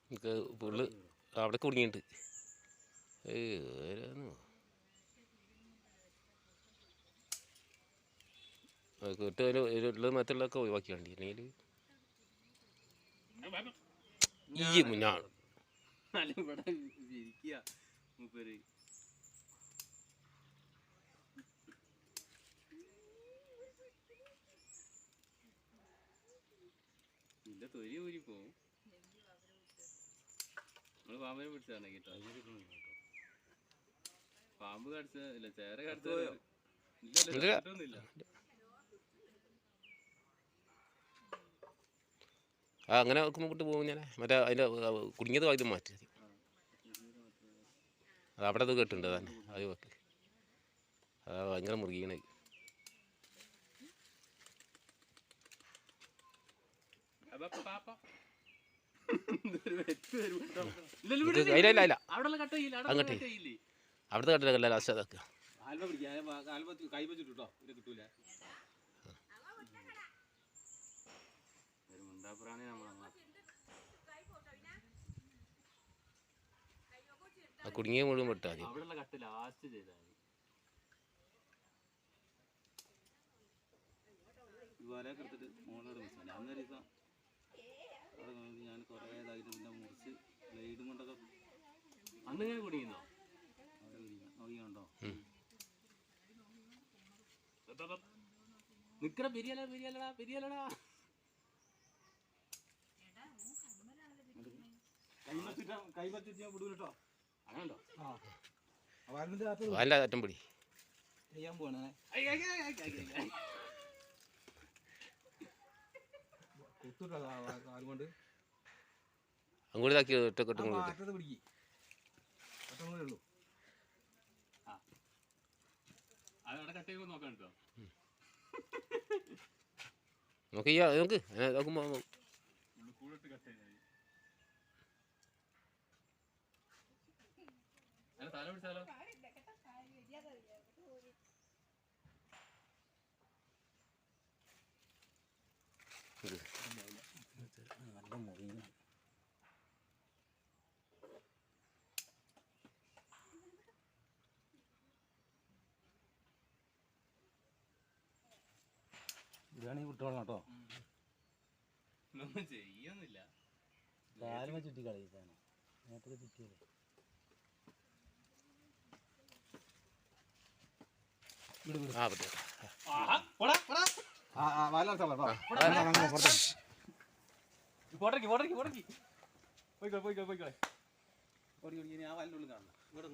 എനിക്ക് പുള്ളി അവിടെ കുടുങ്ങിയിട്ടുണ്ട്. കേട്ട് ഉള്ളത് മറ്റുള്ളതൊക്കെ ഒഴിവാക്കിയാണ്ടി അല്ലെങ്കിൽ ഈ മുന്നാണ് തൊരി ഊരി പോവും. നമ്മള് പാമ്പിനെ പിടിച്ചതാണ് കേട്ടോ. പാമ്പ് കടിച്ചില്ല, ചേര കടിച്ചില്ല. അങ്ങനെ നോക്കുമ്പോൾ പോകും ഞാൻ. മറ്റേ അതിൻ്റെ കുടുങ്ങിയത് ഇത് മാറ്റി അത് അവിടെ അത് കേട്ടിട്ടുണ്ട് തന്നെ. അത് വെക്ക് ഭയങ്കര മുറുകീണ്. ഇല്ല അങ്ങോട്ടേ അവിടുത്തെ കട്ടിലല്ല ലാസ്റ്റ് അതൊക്കെ കുടുങ്ങിയ മുഴുവൻ വിട്ടാൽ ഞാൻ കുറേ ഇതായിട്ട് പിന്നെ മുറിച്ച് ബ്ലേഡും കൊണ്ടൊക്കെ അന്നിങ്ങനെ കുടുങ്ങിന്നോ അവിടെ നോക്കിയുണ്ടോ നിക്കട പെരിയലടാ കൈമത്തിട്ട് വിടൂലോ. അങ്ങനെയുണ്ടോ? അല്ല അറ്റം പിടി ചെയ്യാൻ പോവാണ്. അങ്ങോട്ട് ഇതാക്കി ഒറ്റക്കെട്ട് നോക്കിയാ നോക്ക് നോക്കുമ്പോ തല പിടിച്ചാലോ. നല്ല മുറിയുന്നു. ഇതാണെങ്കിൽ വിട്ടോളാം കേട്ടോ. ചെയ്യൊന്നുമില്ല. കാലുമ ചുറ്റി കളയിച്ചാണ് നേരത്തെ ചുറ്റിയത്. പോയിക്കോ ആ വല്ലുള്ളിൽ കാണണം. ഇവിടെ